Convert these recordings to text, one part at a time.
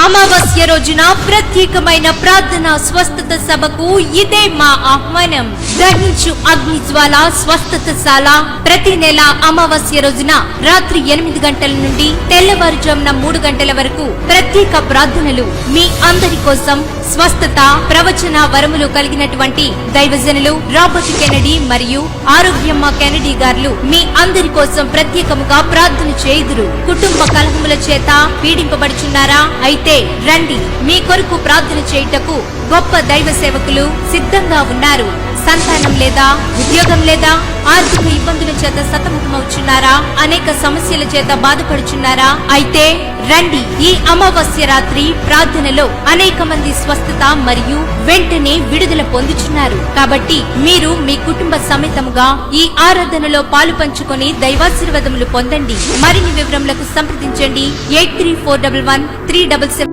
అమావాస్య రోజున ప్రత్యేకమైన ప్రార్థన స్వస్థత సభకు ఇదే మా ఆహ్వానం. దహించు అగ్ని జ్వాల స్వస్థతశాల ప్రతి నెల అమావాస్య రోజున రాత్రి 8 గంటల నుండి తెల్లవారుజామున 3 గంటల వరకు ప్రత్యేక ప్రార్థనలు. మీ అందరి కోసం స్వస్థత, ప్రవచన వరములు కలిగినటువంటి దైవజనులు రాబర్ట్ కెనడీ మరియు ఆరోగ్యమ్మ కెనడీ గారు మీ అందరి కోసం ప్రత్యేకముగా ప్రార్థన చేయుదురు. కుటుంబ కలహముల చేత పీడింపబడుచున్నారా? అయితే రండి, మీ కొరకు ప్రార్థన చేయుటకు గొప్ప దైవ సేవకులు సిద్ధంగా ఉన్నారు. సంతానం లేదా, ఉద్యోగం లేదా, ఆర్థిక ఇబ్బందుల చేత సతమతమవుచున్నారా? అనేక సమస్యల చేత బాధపడుచున్నారా? అయితే రండి, ఈ అమావాస్య రాత్రి ప్రార్థనలో అనేక మంది స్వస్థత మరియు వెంటనే విడుదల పొందుచున్నారు. కాబట్టి మీరు మీ కుటుంబ సమేతముగా ఈ ఆరాధనలో పాలు పంచుకొని దైవాశీర్వాదములు పొందండి. మరిన్ని వివరములకు సంప్రదించండి 83411377.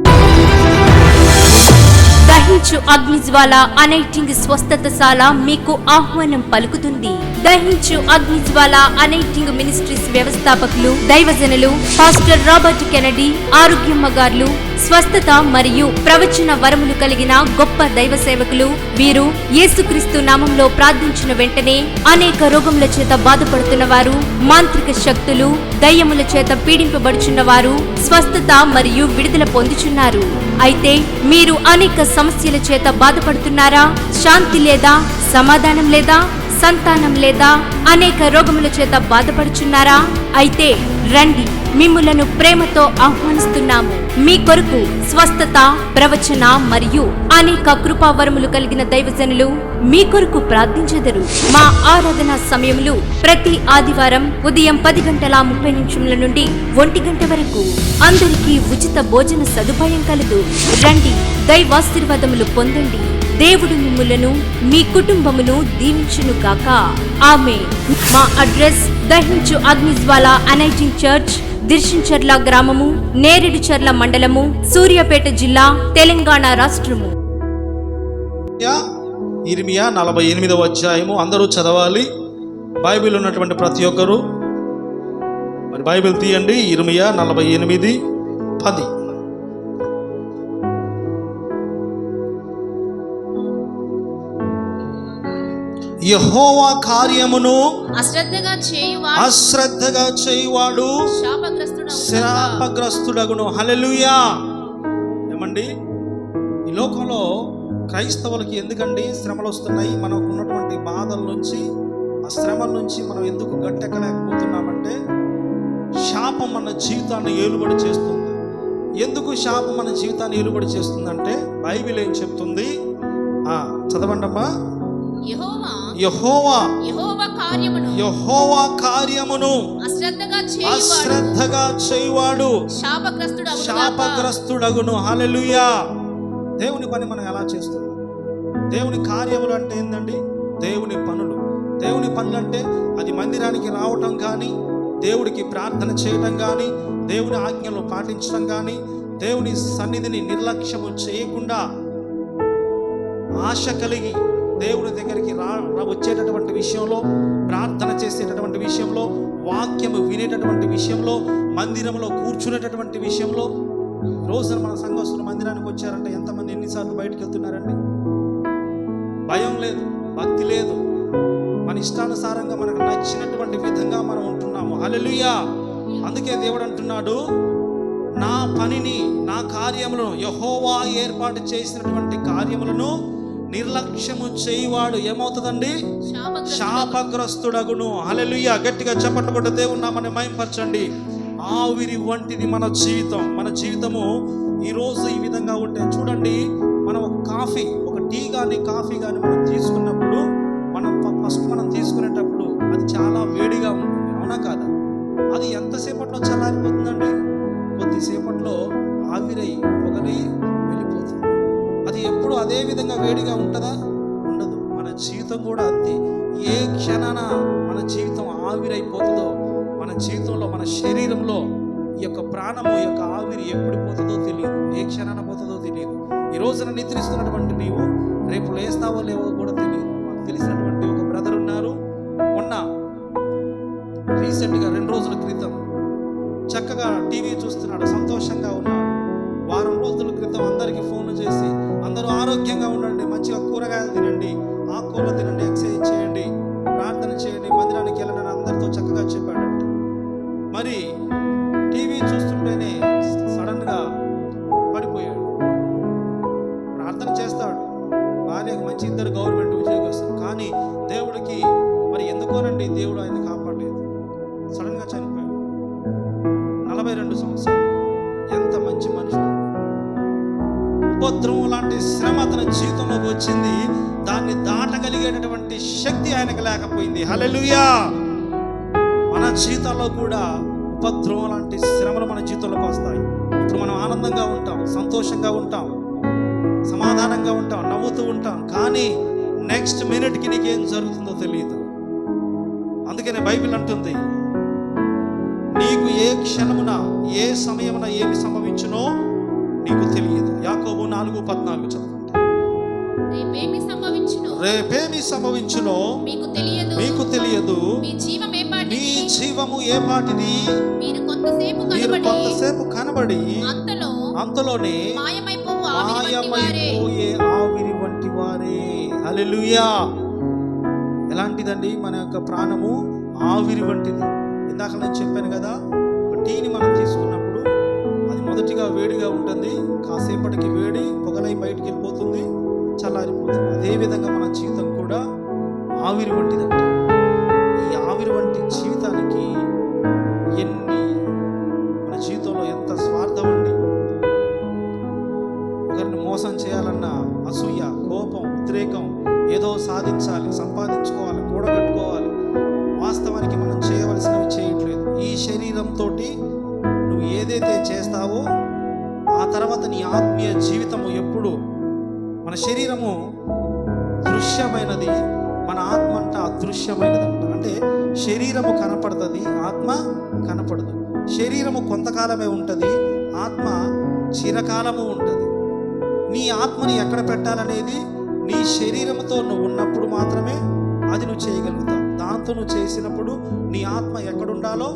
దహించు అగ్ని జ్వాల అనైటింగ్ స్వస్థతశాల మీకు ఆహ్వానం పలుకుతుంది. దహించు అగ్ని జ్వాల అనైటింగ్ మినిస్ట్రీస్ వ్యవస్థాపకులు దైవజనులు పాస్టర్ రాబర్ట్ కెనడీ, ఆరోగ్యమ్మ గారు స్వస్థత మరియు ప్రవచన వరములు కలిగిన గొప్ప దైవ సేవకులు. వీరు యేసుక్రీస్తు నామంలో ప్రార్థించిన వెంటనే అనేక రోగముల చేత బాధపడుతున్న వారు, మాంత్రిక శక్తులు, దయ్యముల చేత పీడింపబడుచున్న వారు స్వస్థత మరియు విడుదల పొందుచున్నారు. అయితే మీరు అనేక సమస్యల చేత బాధపడుతున్నారా? శాంతి లేదా, సమాధానం లేదా, సంతానం లేదా, అనేక రోగముల చేత బాధపడుచున్నారా? అయితే రండి, మిమ్ములను ప్రేమతో ఆహ్వానిస్తున్నాము. మీ కొరకు స్వస్థత, ప్రవచన మరియు అనేక కృపావరములు కలిగిన దైవజనులు మీ కొరకు ప్రార్థించెదరు. మా ఆరాధన సమయములు ప్రతి ఆదివారం ఉదయం 10:30 నుండి 1 గంట వరకు. అందరికీ ఉచిత భోజన సదుపాయం కలదు. రండి, దైవాశీర్వాదములు పొందండి. దేవుడు మిమ్ములను, మీ కుటుంబమును దీవించును గాక. ఆమేన్. మా అడ్రస్ దహించు అగ్ని జ్వాల అనైటింగ్ చర్చ్, దిర్శించర్ల గ్రామము, నేరేడుచర్ల మండలము, సూర్యాపేట జిల్లా, తెలంగాణ రాష్ట్రము. ఇర్మియా 48వ అధ్యాయము అందరూ చదవాలి. బైబిల్ ఉన్నటువంటి ప్రతి ఒక్కరు మరి బైబిల్ తీయండి. ఇర్మియా 48:10. యెహోవా కార్యమును అశ్రద్ధగా చేయువాడు శాపగ్రస్తుడగును. హల్లెలూయా. ఏమండి, ఈ లోకంలో క్రైస్తవులకి ఎందుకండి శ్రమలు వస్తున్నాయి? మనకు ఉన్నటువంటి బాధల నుంచి, ఆ శ్రమల నుంచి మనం ఎందుకు గట్టెక్కలేకపోతున్నామంటే శాపం మన జీవితాన్ని ఏలుబడి చేస్తుంది. ఎందుకు శాపం మన జీవితాన్ని ఏలుబడి చేస్తుందంటే బైబిల్ ఏం చెప్తుంది? చదవండమ్మా. యెహోవా కార్యమును అశ్రద్ధగా చేయువాడు శాపగ్రస్తుడగును. హల్లెలూయా. దేవుని పని మనం ఎలా చేస్తున్నాం? దేవుని కార్యములు అంటే ఏందండి? దేవుని పనులు. దేవుని పనులు అంటే అది మందిరానికి రావటం కానీ, దేవుడికి ప్రార్థన చేయటం కానీ, దేవుని ఆజ్ఞలు పాటించడం కానీ, దేవుని సన్నిధిని నిర్లక్ష్యము చేయకుండా ఆశ కలిగి దేవుని దగ్గరికి వచ్చేటటువంటి విషయంలో, ప్రార్థన చేసేటటువంటి విషయంలో, వాక్యము వినేటటువంటి విషయంలో, మందిరంలో కూర్చునేటటువంటి విషయంలో. రోజున మన సంఘస్థులు మందిరానికి వచ్చారంటే ఎంతమంది ఎన్నిసార్లు బయటకు వెళ్తున్నారండి? భయం లేదు, భక్తి లేదు, మన ఇష్టానుసారంగా మనకు నచ్చినటువంటి విధంగా మనం ఉంటున్నాము. హల్లెలూయా. అందుకే దేవుడు అంటున్నాడు, నా పనిని, నా కార్యములను, యెహోవా ఏర్పాటు చేసినటువంటి కార్యములను నిర్లక్ష్యము చేయువాడు ఏమవుతుందండి? శాపగ్రస్తుడగును. హల్లెలూయా. గట్టిగా చప్పట్లు కొట్టి దేవుని నామమును మహిమపరచండి. ఆవిరి వంటిది మన జీవితం. మన జీవితము ఈరోజు ఈ విధంగా ఉంటే చూడండి, మనం ఒక టీ కానీ కాఫీ కానీ మనం తీసుకున్నప్పుడు, ఫస్ట్ మనం తీసుకునేటప్పుడు అది చాలా వేడిగా ఉంటుంది, అవునా కాదా? అది ఎంతసేపట్లో చల్లారిపోతుందండి? కొద్దిసేపట్లో ఆవిరై పొగలి వెళ్ళిపోతుంది. అది ఎప్పుడు అదే విధంగా వేడిగా ఉంటుందా? ఉండదు. మన జీవితం కూడా అంతే. ఏ క్షణాన మన జీవితం ఆవిరైపోతుందో, మన జీవితంలో, మన శరీరంలో ఈ యొక్క ప్రాణము, ఈ యొక్క ఆవిరి ఎప్పుడు పోతుందో తెలియదు, ఏ క్షణాన పోతుందో తెలియదు. ఈ రోజున నిద్రిస్తున్నటువంటి నీవు రేపు లేస్తావో లేవో కూడా తెలియదు. మాకు తెలిసినటువంటి ఒక బ్రదర్ ఉన్నారు, మొన్న రీసెంట్గా 2 రోజుల క్రితం చక్కగా టీవీ చూస్తున్నాడు, సంతోషంగా ఉన్నాడు. వారం రోజుల అందరికీ ఫోన్లు చేసి అందరూ ఆరోగ్యంగా ఉండండి, మంచిగా కూరగాయలు తినండి, ఆకుకూరలు తినండి, ఎక్సర్సైజ్ చేయండి, ప్రార్థన చేయండి, మందిరానికి వెళ్ళండి అందరితో చక్కగా చెప్పాడంట. మరి టీవీ చూస్తుంటేనే సడన్గా పడిపోయాడు. ప్రార్థన చేస్తాడు, భార్యకు మంచి ఇద్దరు గవర్నమెంట్ ఉద్యోగస్తులు, కానీ దేవుడికి మరి ఎందుకోనండి దేవుడు ఆయన కాపాడలేదు. సడన్గా చనిపోయాడు. 42 సంవత్సరాలు. ఎంత మంచి మనుషుడు. ఉపద్రవం లాంటి శ్రమ తన జీవితంలోకి వచ్చింది, దాన్ని దాటగలిగేటటువంటి శక్తి ఆయనకు లేకపోయింది. హల్లెలూయా. మన జీవితాల్లో కూడా ఉపద్రవం లాంటి శ్రమలు మన జీవితంలోకి వస్తాయి. ఇప్పుడు మనం ఆనందంగా ఉంటాం, సంతోషంగా ఉంటాం, సమాధానంగా ఉంటాం, నవ్వుతూ ఉంటాం, కానీ నెక్స్ట్ మినిట్కి నీకేం జరుగుతుందో తెలియదు. అందుకనే బైబిల్ అంటుంది, నీకు ఏ క్షణమున ఏ సమయమున ఏమి సంభవించునో నీకు తెలియదు. యాకోబు 4:14 చదవండి. రేపేమి సంభవించునో మీకు తెలియదు. మీ జీవము ఏ పాటిది. మీరు కొంతసేపు కనబడి అంతలోనే మాయమైపోయే ఆవిరి వంటి వారే. హల్లెలూయా. ఎలాంటిదండి మన యొక్క ప్రాణము? ఆవిరి వంటిది. ఇందాక నేను చెప్పాను కదా, ఒక టీని మనం తీసుకున్నప్పుడు అది మొదటిగా వేడిగా ఉంటుంది, కాసేపటికి వేడి పొగలై బయటికి వెళ్ళిపోతుంది, చల్లారిపోతుంది. అదేవిధంగా మన జీవితం కూడా ఆవిరి వంటిదంట. ఈ ఆవిరి వంటి జీవితానికి మన జీవితంలో ఎంత స్వార్థం అండి. ఒకరిని మోసం చేయాలన్నా అసూయ, కోపం, ఉద్రేకం, ఏదో సాధించాలి, సంపాదించుకోవాలి, కూడగట్టుకోవాలి. వాస్తవానికి మనం చేయవలసినవి చేయట్లేదు. ఈ శరీరంతో నువ్వు ఏదైతే చేస్తావో ఆ తర్వాత నీ ఆత్మీయ జీవితము ఎప్పుడు, మన శరీరము దృశ్యమైనది, మన ఆత్మ అంట అదృశ్యమైనదంట. అంటే శరీరము కనపడుతుంది, ఆత్మ కనపడదు. శరీరము కొంతకాలమే ఉంటుంది, ఆత్మ చిరకాలము ఉంటుంది. నీ ఆత్మని ఎక్కడ పెట్టాలనేది నీ శరీరంతో నువ్వు ఉన్నప్పుడు మాత్రమే అది నువ్వు చేయగలుగుతావు. దాంతో నువ్వు చేసినప్పుడు నీ ఆత్మ ఎక్కడుండాలో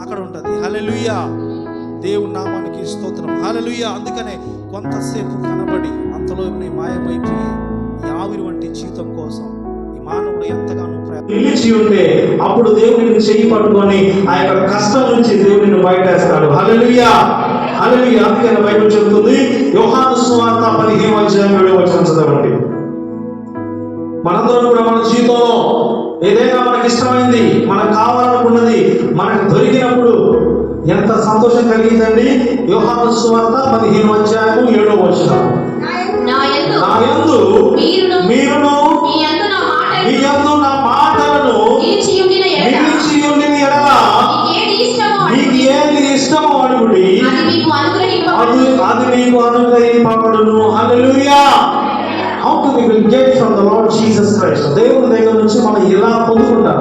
అక్కడ ఉంటుంది. హల్లెలూయా. దేవుని నామానికి స్తోత్రం. హల్లెలూయా. అందుకనే కొంతసేపు కనబడి అంతలో మాయమైపోయి ఆవిరి వంటి జీవితం కోసం ఈ మానవుడు ఎంతగానో నిలిచి ఉంటే అప్పుడు దేవుడిని చెయ్యి పట్టుకొని ఆ యొక్క కష్టం నుంచి దేవుడిని బయటేస్తాడు. హల్లెలూయా. హల్లెలూయా. అందుకని బైబిల్ చెబుతుంది, యోహాను సువార్త 15:7 చదవండి. మనందరం కూడా మన జీవితంలో ఏదైనా మనకి ఇష్టమైంది, మనకు కావాలనుకున్నది మనకు దొరికినప్పుడు ఎంత సంతోషం కలిగిందండి. యోహాను సువార్త 15:7 నాయందు మీరును మీ యందు నా మాటలను నిలిచి ఉండిన ఎడల మీకు ఏది ఇష్టమో అడుగుడి, అది మీకు అనుగ్రహింపబడును. హల్లెలూయా. How can we get from the Lord Jesus Christ? దేవుని దగ్గర నుంచి మనం ఎలా పొందుకుంటాం?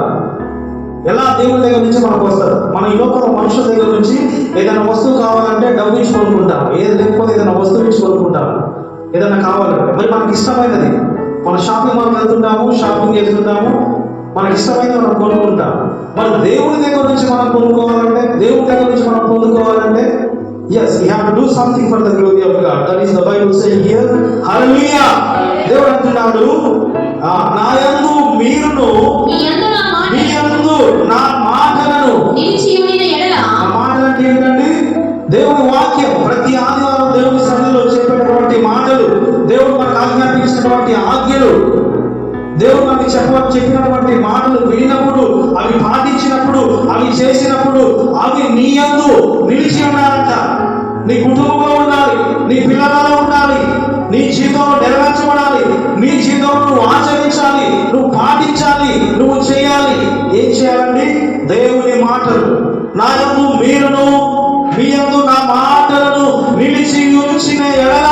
ఎలా దేవుని దగ్గర నుంచి మనకు వస్తారు? మన ఈ లోకంలో మనుషుల దగ్గర నుంచి ఏదైనా వస్తువు కావాలంటే డబ్బు ఇచ్చి కొనుక్కుంటాం, ఏది లేకపోతే ఏదైనా వస్తువు ఇచ్చి కొనుక్కుంటాం. ఏదైనా కావాలంటే మరి మనకి ఇష్టమైనది మన షాపింగ్ మాల్కి వెళ్తుంటాము, షాపింగ్ చేస్తుంటాము, మనకి ఇష్టమైనది మనం కొనుక్కుంటాం. మరి దేవుని దగ్గర నుంచి మనం కొనుక్కోవాలంటే, దేవుని దగ్గర నుంచి మనం పొందుకోవాలంటే, yes, we have to do something for the glory of God. That is the Bible saying here. Hallelujah. దేవుడు అంటున్నాడు, నా యందు మీరును మీ యందు నా మాటలను నిలిచి ఉండిన ఎడల. ఆ మాటలు అంటే ఏంటండి? దేవుని వాక్యం. ప్రతి ఆదివారం దేవుని సన్నిధిలో చెప్పేటటువంటి మాటలు, దేవుడు మనకు ఆజ్ఞాపించినటువంటి ఆజ్ఞలు, దేవుడు మనకి చెప్పినటువంటి మాటలు వినినప్పుడు, అవి పాటించినప్పుడు, అవి చేసినప్పుడు అవి నీ యందు నిలిచి ఉండాలంట. నీ కుటుంబంలో ఉండాలి, నీ పిల్లలలో ఉండాలి, నీ జీవితంలో నెరవేర్చబడాలి, నీ జీవితంలో నువ్వు ఆచరించాలి, నువ్వు పాటించాలి, నువ్వు చేయాలి. ఏం చేయాలండి? దేవుని మాటలు. నా యందు మీరును మీ యందు నా మాటలను నిలిచి ఉంచిన ఎడల,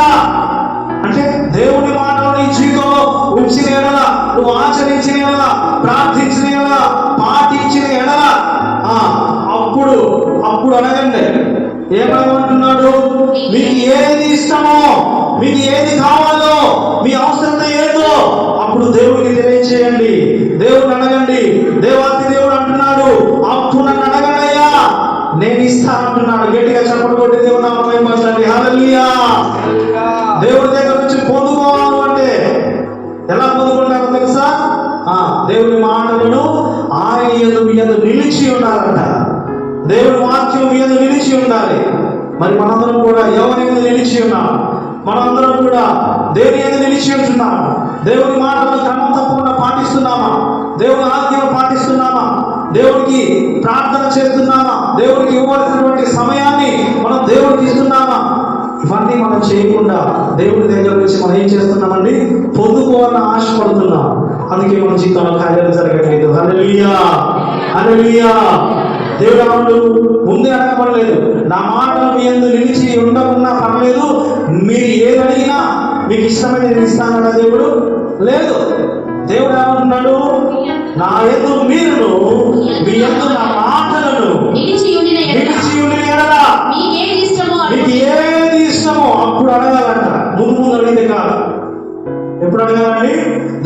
అంటే దేవుని మాటలు నీ జీవితంలో ఉంచిన ఎడల, నువ్వు ఆచరించిన ఎడల, ప్రార్థించిన ఎడల, పాటించిన ఎడల, అప్పుడు అడగండి. ఏమంటున్నాడు? మీకు ఏది ఇష్టమో, మీకు ఏది కావాలో, మీ అవసరత ఏదో అప్పుడు దేవుడికి తెలియచేయండి, దేవుడిని అడగండి. దేవాతి దేవుడు అంటున్నాడు, అప్పుడు నన్ను అడగడయ్యా, నేను ఇస్తా అంటున్నాడు. గట్టిగా చెప్పండి, దేవుడు నామమున మహిమ పొందండి. హల్లెలూయా. దేవుడి దగ్గర నుంచి పొందుకోవాలి అంటే ఎలా పొందుకుంటారో తెలుసా? దేవుని మాటలను ఆయన యందు మీ యందు నిలిచి ఉండాలంట. దేవుని వాక్యం మీ యందు నిలిచి ఉండాలి. మరి మనందరం కూడా ఎవరి యందు నిలిచి ఉన్నాం? మనందరం కూడా దేవుని యందు నిలిచి ఉంటున్నాం. దేవుని మాటలను క్రమం తప్పకుండా పాటిస్తున్నామా? దేవుని ఆజ్ఞను పాటిస్తున్నామా? దేవుడికి ప్రార్థన చేస్తున్నామా? దేవుడికి ఇవ్వాల్సినటువంటి సమయాన్ని మనం దేవుడికి ఇస్తున్నామా? ఇవన్నీ మనం చేయకుండా దేవుడి దగ్గర నుంచి మనం ఏం చేస్తున్నామండి? పొందుకోవాలని ఆశపడుతున్నాం. అందుకే మన జీవితంలో కార్యాలు జరగట్లేదు. హల్లెలూయా, హల్లెలూయా. దేవుడు అన్నాడు, ముందే అడగబడలేదు, నా మాటలు మీ యందు నిలిచి ఉండకున్నా పర్లేదు, మీరు ఏది అడిగినా మీకు ఇష్టమైన నేను ఇస్తానన్నా దేవుడు లేదు. దేవుడు ఏమంటున్నాడు? నా యందు మీరును మీ యందు నా మాటలను నిలిచి ఉండిన యెడల మీకు ఏది ఇష్టమో అప్పుడు అడగాలంట. ముందు అడిగితే కాదు. ఎప్పుడు అడగాలండి?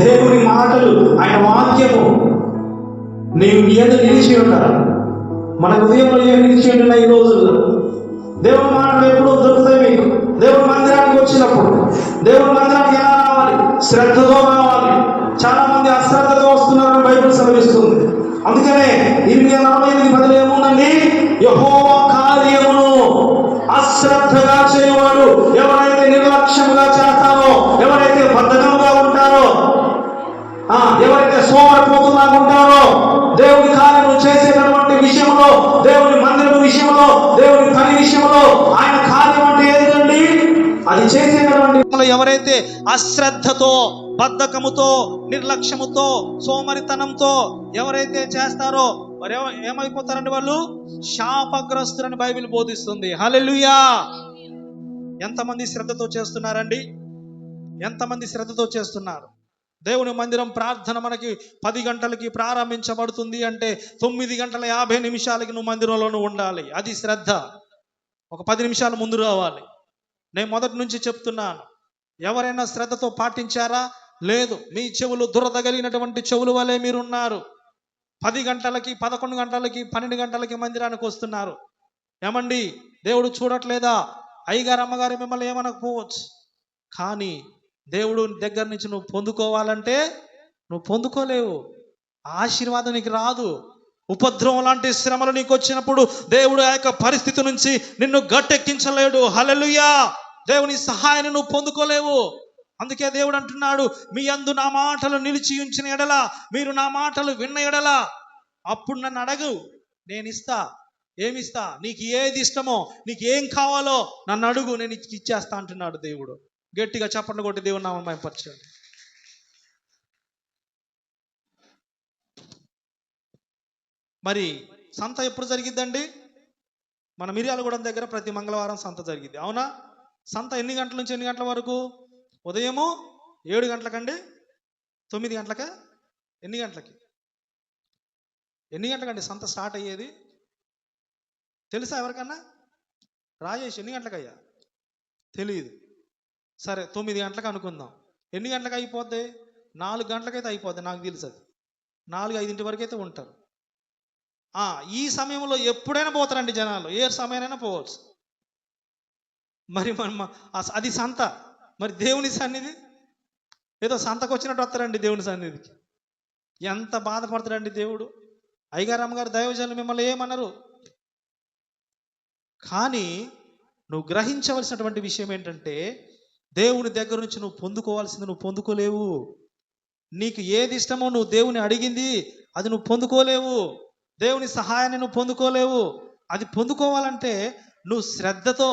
దేవుని మాటలు, ఆయన వాక్యము నీవు మీ యందు నిలిచి ఉండాలి. మన హృదయంలో ఏం నిలిచి ఉంటున్నా ఈ రోజుల్లో? దేవుని మాటలు ఎప్పుడు దొరుకుతాయి మీకు? దేవుని మందిరానికి వచ్చినప్పుడు. దేవుని మందిరానికి ఎలా రావాలి? శ్రద్ధతో రావాలి. చాలా మంది అశ్రద్ధతో వస్తున్నారని బైబిల్ సెలవిస్తుంది. అందుకనే 8:48 ఏముందండి? యెహోవా కార్యమును అశ్రద్ధగా చేయవాడు, ఎవరైతే నిర్లక్ష్యంగా చేస్తారో, ఎవరైతే బద్ధకంగా ఉంటారో, ఎవరైతే సోమరిపోతులాగా ఉంటారో, దేవుని కార్యము చేసేటటువంటి విషయంలో, దేవుని మందిరం విషయంలో, దేవుని పని విషయంలో ఆయన కార్యం అంటే ఏంటండి? అది చేసేటటువంటి ఎవరైతే అశ్రద్ధతో, బద్ధకముతో, నిర్లక్ష్యముతో, సోమరితనంతో ఎవరైతే చేస్తారో మరి ఏమైపోతారండి? వాళ్ళు శాపగ్రస్తులని బైబిల్ బోధిస్తుంది. హల్లెలూయా. ఎంతమంది శ్రద్ధతో చేస్తున్నారండి? ఎంతమంది శ్రద్ధతో చేస్తున్నారు? దేవుని మందిరం ప్రార్థన మనకి 10 గంటలకి ప్రారంభించబడుతుంది అంటే 9:50 నువ్వు మందిరంలో ఉండాలి. అది శ్రద్ధ. ఒక 10 నిమిషాలు ముందు రావాలి. నేను మొదటి నుంచి చెప్తున్నాను, ఎవరైనా శ్రద్ధతో పాటించారా? లేదు. మీ చెవులు దురదగలిగినటువంటి చెవుల వలె మీరున్నారు. 10 గంటలకి, 11 గంటలకి, 12 గంటలకి మందిరానికి వస్తున్నారు. ఏమండి, దేవుడు చూడట్లేదా? అయ్యగారు, అమ్మగారు మిమ్మల్ని ఏమనకపోవచ్చు, కానీ దేవుడు దగ్గర నుంచి నువ్వు పొందుకోవాలంటే నువ్వు పొందుకోలేవు. ఆశీర్వాదం నీకు రాదు. ఉపద్రవం లాంటి శ్రమలు నీకు వచ్చినప్పుడు దేవుడు ఆ యొక్క పరిస్థితి నుంచి నిన్ను గట్టెక్కించలేడు. హల్లెలూయా. దేవుని సహాయాన్ని నువ్వు పొందుకోలేవు. అందుకే దేవుడు అంటున్నాడు, మీ యందు నా మాటలు నిలిచి ఉంచిన ఎడల, మీరు నా మాటలు విన్న ఎడల, అప్పుడు నన్ను అడగు, నేను ఇస్తా. ఏమిస్తా? నీకు ఏది ఇష్టమో, నీకు ఏం కావాలో నన్ను అడుగు, నేను ఇచ్చేస్తా అంటున్నాడు దేవుడు. గట్టిగా చప్పట్లు కొట్టి దేవుని నామమున మహిమపరచండి. మరి సంత ఎప్పుడు జరిగిద్దండి? మన మిర్యాలగూడెం దగ్గర ప్రతి మంగళవారం సంత జరిగిద్ది. అవునా? సంత ఎన్ని గంటల నుంచి ఎన్ని గంటల వరకు? ఉదయము 7 గంటలకండి, 9 గంటలకా? ఎన్ని గంటలకి? ఎన్ని గంటలకండి సంత స్టార్ట్ అయ్యేది? తెలుసా ఎవరికన్నా? రాజేష్, ఎన్ని గంటలకయ్యా? తెలియదు. సరే, 9 గంటలకు అనుకుందాం. ఎన్ని గంటలకు అయిపోద్ది? 4 గంటలకైతే అయిపోద్ది, నాకు తెలుసు. అది 4-5 వరకు అయితే ఉంటారు. ఈ సమయంలో ఎప్పుడైనా పోతారండి జనాలు, ఏ సమయమైనా పోవచ్చు. మరి అది సంత. మరి దేవుని సన్నిధి ఏదో సంతకు వచ్చినట్టు వస్తారండి దేవుని సన్నిధికి. ఎంత బాధపడతాడండి దేవుడు. అయ్యగారు, అమ్మగారు, దైవజనులు మిమ్మల్ని ఏమన్నారు, కానీ నువ్వు గ్రహించవలసినటువంటి విషయం ఏంటంటే, దేవుని దగ్గర నుంచి నువ్వు పొందుకోవాల్సింది నువ్వు పొందుకోలేవు. నీకు ఏది ఇష్టమో నువ్వు దేవుని అడిగింది అది నువ్వు పొందుకోలేవు. దేవుని సహాయాన్ని నువ్వు పొందుకోలేవు. అది పొందుకోవాలంటే నువ్వు శ్రద్ధతో,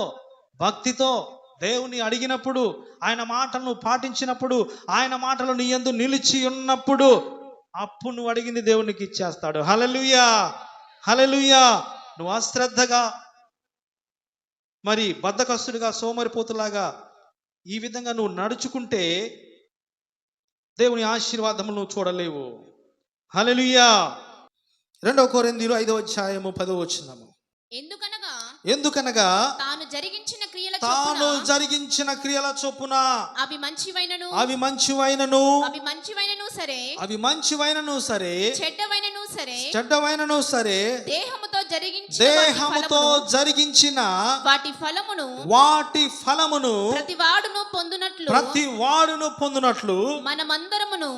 భక్తితో దేవుని అడిగినప్పుడు, ఆయన మాటలను పాటించినప్పుడు, ఆయన మాటలు నీ యందు నిలిచి ఉన్నప్పుడు, అప్పుడు నువ్వు అడిగింది దేవునికి ఇచ్చేస్తాడు. హల్లెలూయా, హల్లెలూయా. నువ్వు అశ్రద్ధగా, మరి బద్ధకస్తుడిగా, సోమరిపోతులాగా ఈ విధంగా నువ్వు నడుచుకుంటే దేవుని ఆశీర్వాదములు నువ్వు చూడలేవు. హల్లెలూయా. 2 కొరింథీయులు 5:10 ఎందుకనగా తాను జరిగించిన క్రియల చొప్పున అవి మంచివైనను సరే చెడ్డవైనను సరే దేహముతో దేహముతో జరిగించిన వాటి ఫలమును ప్రతి వాడును పొందునట్లు మనమందరమును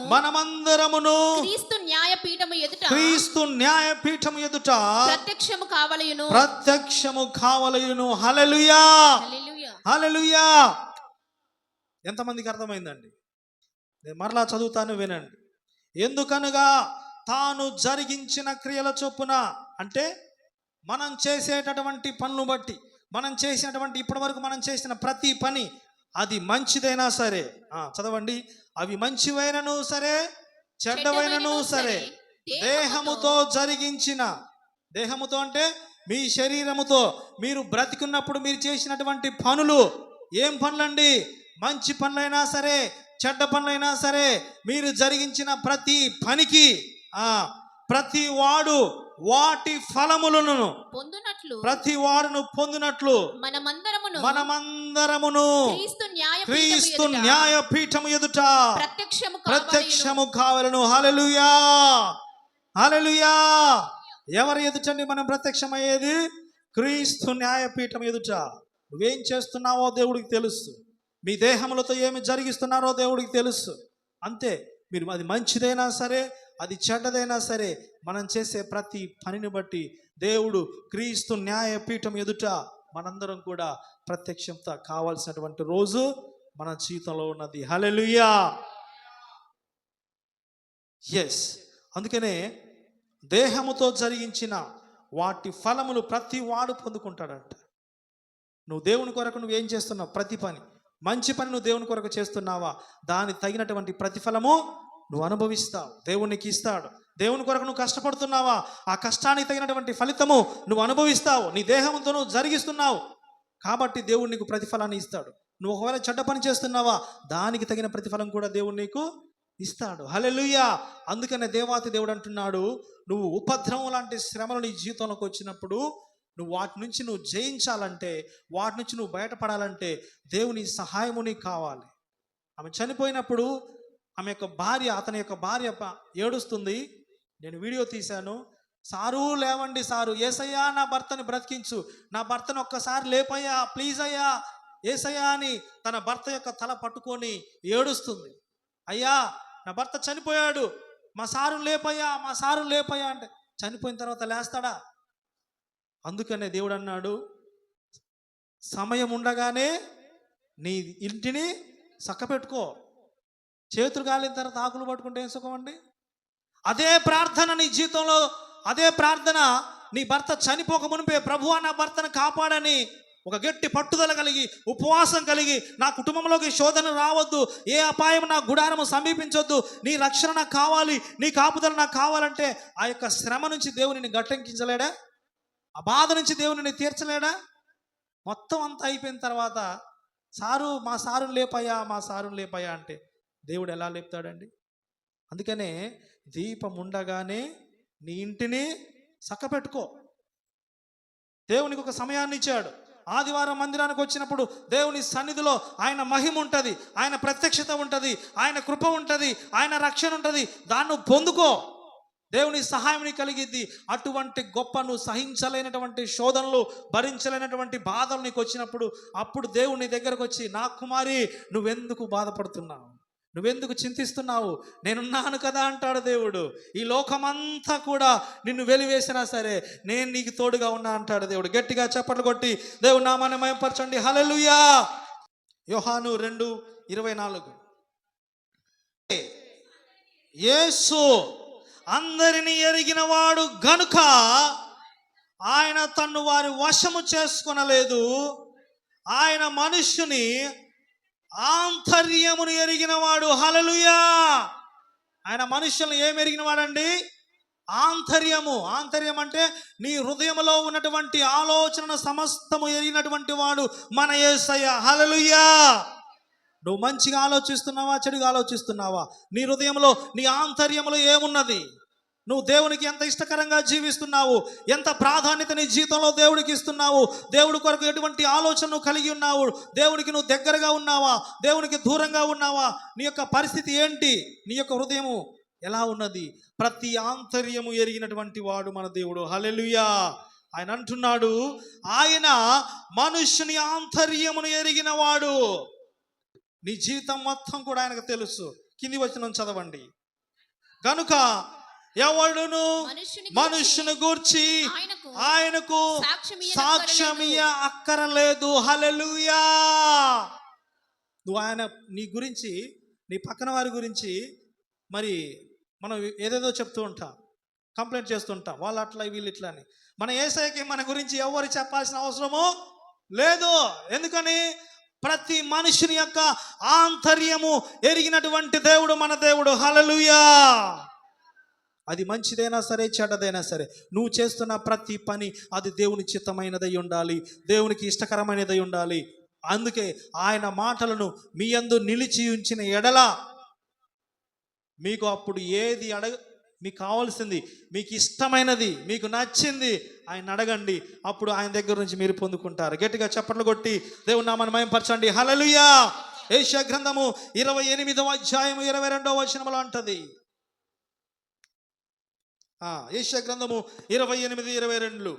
క్రీస్తు న్యాయపీఠము ఎదుట ప్రత్యక్షము కావలయును. హల్లెలూయా, హల్లెలూయా. ఎంతమందికి అర్థమైందండి? నేను మరలా చదువుతాను, వినండి. ఎందుకనగా తాను జరిగించిన క్రియల చొప్పున, అంటే మనం చేసేటటువంటి పనులు బట్టి, మనం చేసినటువంటి ఇప్పటి వరకు మనం చేసిన ప్రతి పని, అది మంచిదైనా సరే, చదవండి, అవి మంచివైనను సరే చెడ్డవైనను సరే, దేహముతో జరిగించిన, దేహముతో అంటే మీ శరీరముతో మీరు బ్రతికున్నప్పుడు మీరు చేసినటువంటి పనులు, ఏం పనులండి? మంచి పనులైనా సరే చెడ్డ పనులైనా సరే, మీరు జరిగించిన ప్రతి పనికి ప్రతి వాడు వాటి ఫలములను ప్రతి వాడును పొందునట్లు మనమందరమును క్రీస్తు న్యాయపీఠము ఎదుట ప్రత్యక్షము కావలను. హల్లెలూయా, హల్లెలూయా. ఎవరు ఎదుటండి మనం ప్రత్యక్షమయ్యేది? క్రీస్తు న్యాయపీఠం ఎదుట. నువ్వేం చేస్తున్నావో దేవుడికి తెలుసు, మీ దేహములతో ఏమి జరిగిస్తున్నారో దేవుడికి తెలుసు. అంతే. మీరు అది మంచిదైనా సరే అది చెడ్డదైనా సరే, మనం చేసే ప్రతి పనిని బట్టి దేవుడు క్రీస్తు న్యాయపీఠం ఎదుట మనందరం కూడా ప్రత్యక్షత కావాల్సినటువంటి రోజు మన జీవితంలో ఉన్నది. హల్లెలూయా, ఎస్. అందుకనే దేహముతో జరిగించిన వాటి ఫలములు ప్రతి వాడు పొందుకుంటాడంట. నువ్వు దేవుని కొరకు నువ్వేం చేస్తున్నావు? ప్రతి పని, మంచి పని నువ్వు దేవుని కొరకు చేస్తున్నావా, దానికి తగినటువంటి ప్రతిఫలము నువ్వు అనుభవిస్తావు, దేవునికి ఇస్తాడు. దేవుని కొరకు నువ్వు కష్టపడుతున్నావా, ఆ కష్టానికి తగినటువంటి ఫలితము నువ్వు అనుభవిస్తావు. నీ దేహంతో నువ్వు జరిగిస్తున్నావు కాబట్టి దేవుడు నీకు ప్రతిఫలాన్ని ఇస్తాడు. నువ్వు ఒకవేళ చెడ్డ పని చేస్తున్నావా, దానికి తగిన ప్రతిఫలం కూడా దేవుడు నీకు ఇస్తాడు. హల్లెలూయా. అందుకనే దేవాతి దేవుడు అంటున్నాడు, నువ్వు ఉపద్రవం లాంటి శ్రమలు నీ జీవితంలోకి వచ్చినప్పుడు నువ్వు వాటి నుంచి నువ్వు జయించాలంటే, వాటి నుంచి నువ్వు బయటపడాలంటే దేవుని సహాయము నీకు కావాలి. ఆమె చనిపోయినప్పుడు ఆమె యొక్క భార్య, అతని యొక్క భార్య ఏడుస్తుంది. నేను వీడియో తీశాను. సారు లేవండి సారు, ఏసయ్యా నా భర్తని బ్రతికించు, నా భర్తను ఒక్కసారి లేపయ్యా ప్లీజ్ అయ్యా ఏసయ్యా అని తన భర్త యొక్క తల పట్టుకొని ఏడుస్తుంది. అయ్యా నా భర్త చనిపోయాడు, మా సారు లేపయ్యా, మా సారు లేపయ్యా అంటే చనిపోయిన తర్వాత లేస్తాడా? అందుకనే దేవుడు అన్నాడు, సమయం ఉండగానే నీ ఇంటిని చక్కపెట్టుకో. చేతులు కాలిన తర్వాత ఆకులు పట్టుకుంటే ఏం సుఖం అండి? అదే ప్రార్థన నీ జీవితంలో, అదే ప్రార్థన నీ భర్త చనిపోక మునిపే, ప్రభువా నా భర్తను కాపాడని ఒక గట్టి పట్టుదల కలిగి, ఉపవాసం కలిగి, నా కుటుంబంలోకి శోధన రావద్దు, ఏ అపాయం నా గుడారము సమీపించొద్దు, నీ రక్షణ నాకు కావాలి, నీ కాపుదల నాకు కావాలంటే ఆ యొక్క శ్రమ నుంచి దేవునిని గట్టెంకించలేడా? ఆ బాధ నుంచి దేవునిని తీర్చలేడా? మొత్తం అంతా అయిపోయిన తర్వాత సారు మా సారుని లేపయ్యా, మా సారుని లేపయ్యా అంటే దేవుడు ఎలా లేపుతాడండి? అందుకనే దీపం ఉండగానే నీ ఇంటిని చక్కపెట్టుకో. దేవునికి ఒక సమయాన్ని ఇచ్చాడు. ఆదివారం మందిరానికి వచ్చినప్పుడు దేవుని సన్నిధిలో ఆయన మహిమ ఉంటుంది, ఆయన ప్రత్యక్షత ఉంటుంది, ఆయన కృప ఉంటుంది, ఆయన రక్షణ ఉంటుంది. దాన్ని పొందుకో, దేవుని సహాయం కలిగిద్ది. అటువంటి గొప్ప నువ్వు సహించలేనటువంటి శోధనలు, భరించలేనటువంటి బాధలు నీకు వచ్చినప్పుడు, అప్పుడు దేవుని దగ్గరకు వచ్చి, నా కుమారి నువ్వెందుకు బాధపడుతున్నావు, నువ్వెందుకు చింతిస్తున్నావు, నేనున్నాను కదా అంటాడు దేవుడు. ఈ లోకమంతా కూడా నిన్ను వెలివేసినా సరే నేను నీకు తోడుగా ఉన్నా అంటాడు దేవుడు. గట్టిగా చప్పట్లు కొట్టి దేవుడు నామాన్ని మహిమపరచండి. హల్లెలూయా. యోహాను 2:24 యేసు అందరిని ఎరిగిన వాడు గనుక ఆయన తన్ను వారి వశము చేసుకొనలేదు, ఆయన మనుష్యుని ఆంతర్యమును ఎరిగిన వాడు. హల్లెలూయా. ఆయన మనుషులను ఏం ఎరిగిన వాడండి? ఆంతర్యము. ఆంతర్యం అంటే నీ హృదయంలో ఉన్నటువంటి ఆలోచన సమస్తము ఎరిగినటువంటి వాడు మన యేసయ్య. హల్లెలూయా. నువ్వు మంచిగా ఆలోచిస్తున్నావా, చెడుగా ఆలోచిస్తున్నావా? నీ హృదయంలో, నీ ఆంతర్యంలో ఏమున్నది? నువ్వు దేవునికి ఎంత ఇష్టకరంగా జీవిస్తున్నావు, ఎంత ప్రాధాన్యత నీ జీవితంలో దేవుడికి ఇస్తున్నావు, దేవుడి కొరకు ఎటువంటి ఆలోచన కలిగి ఉన్నావు, దేవునికి నువ్వు దగ్గరగా ఉన్నావా, దేవునికి దూరంగా ఉన్నావా, నీ యొక్క పరిస్థితి ఏంటి, నీ యొక్క హృదయము ఎలా ఉన్నది? ప్రతి ఆంతర్యము ఎరిగినటువంటి వాడు మన దేవుడు. హల్లెలూయా. ఆయన అంటున్నాడు, ఆయన మనుష్యుని ఆంతర్యమును ఎరిగినవాడు. నీ జీవితం మొత్తం కూడా ఆయనకు తెలుసు. కింది వచనం చదవండి. గనుక ఎవడును మనుష్యుని గూర్చి ఆయనకు సాక్ష్యమియ అక్కరలేదు. హల్లెలూయా. నువ్వు ఆయన నీ గురించి, నీ పక్కన వారి గురించి మరి మనం ఏదేదో చెప్తూ ఉంటాం, కంప్లైంట్ చేస్తుంటాం, వాళ్ళు అట్లా వీళ్ళు ఇట్లా అని. మన యేసయ్యకి మన గురించి ఎవరు చెప్పాల్సిన అవసరమో లేదు. ఎందుకని? ప్రతి మనుషుని యొక్క ఆంతర్యము ఎరిగినటువంటి దేవుడు మన దేవుడు. హల్లెలూయా. అది మంచిదైనా సరే, చెడ్డదైనా సరే, నువ్వు చేస్తున్న ప్రతి పని అది దేవుని చిత్తమైనదై ఉండాలి, దేవునికి ఇష్టకరమైనదై ఉండాలి. అందుకే ఆయన మాటలను మీ యందు నిలిచి ఉంచిన ఎడల మీకు అప్పుడు ఏది మీకు కావాల్సింది, మీకు ఇష్టమైనది, మీకు నచ్చింది ఆయన అడగండి. అప్పుడు ఆయన దగ్గర నుంచి మీరు పొందుకుంటారు. గట్టిగా చప్పట్లు కొట్టి దేవుని నామాన్ని మహిమపరచండి. హల్లెలూయా. యెషయా గ్రంథము 28వ అధ్యాయము 22వ వచనములో అంటది. యెషయా గ్రంథము 28:22.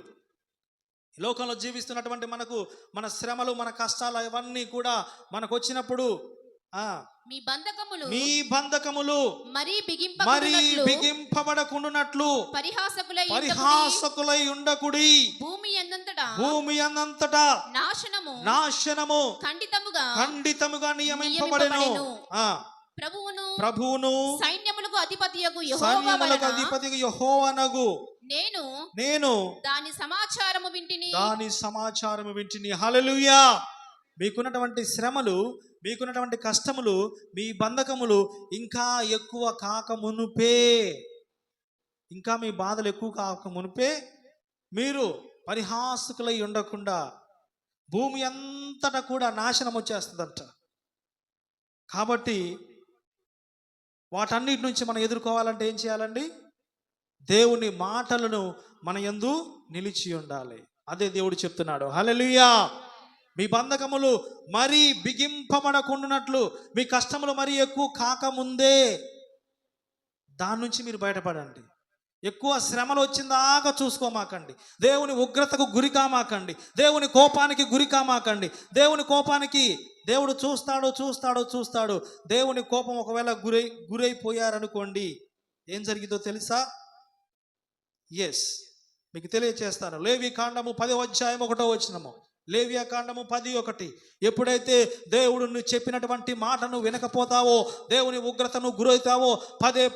ఈ లోకంలో జీవిస్తున్నటువంటి మనకు మన శ్రమలు, మన కష్టాలు ఇవన్నీ కూడా మనకు వచ్చినప్పుడు మీ బంధకములు మరి బిగింపబడకుండునట్లు పరిహాసకులై ఉండకుడి. భూమి అందంతటా నాశనము ఖండితముగా నియమింపబడెను. ప్రభువును సైన్యములకు అధిపతియగు యెహోవానగు నేను దాని సమాచారము వింటిని. హల్లెలూయా. మీకున్నటువంటి శ్రమలు, మీకున్నటువంటి కష్టములు, మీ బంధకములు ఇంకా ఎక్కువ కాక మునుపే, ఇంకా మీ బాధలు ఎక్కువ కాక మునుపే మీరు పరిహాసకులై ఉండకుండా భూమి అంతటా కూడా నాశనం వచ్చేస్తుందంట. కాబట్టి వాటన్నిటి నుంచి మనం ఎదుర్కోవాలంటే ఏం చేయాలండి? దేవుని మాటలను మన యందు నిలిచి ఉండాలి. అదే దేవుడు చెప్తున్నాడు. హల్లెలూయా. మీ బంధకములు మరీ బిగింపబడకుండానట్లు, మీ కష్టములు మరీ ఎక్కువ కాకముందే దాని నుంచి మీరు బయటపడండి. ఎక్కువ శ్రమలు వచ్చిందాకా చూసుకోమాకండి. దేవుని ఉగ్రతకు గురి కామాకండి. దేవుని కోపానికి గురి కామాకండి. దేవుని కోపానికి దేవుడు చూస్తాడు. దేవుని కోపం ఒకవేళ గురైపోయారనుకోండి, ఏం జరిగిందో తెలుసా? మీకు తెలియచేస్తాను. లేవి కాండము 10వ అధ్యాయం 1వ వచనము. లేవియా కాండము 10:1. ఎప్పుడైతే దేవుడు నువ్వు చెప్పినటువంటి మాటను వినకపోతావో, దేవుని ఉగ్రతను గురవుతావో,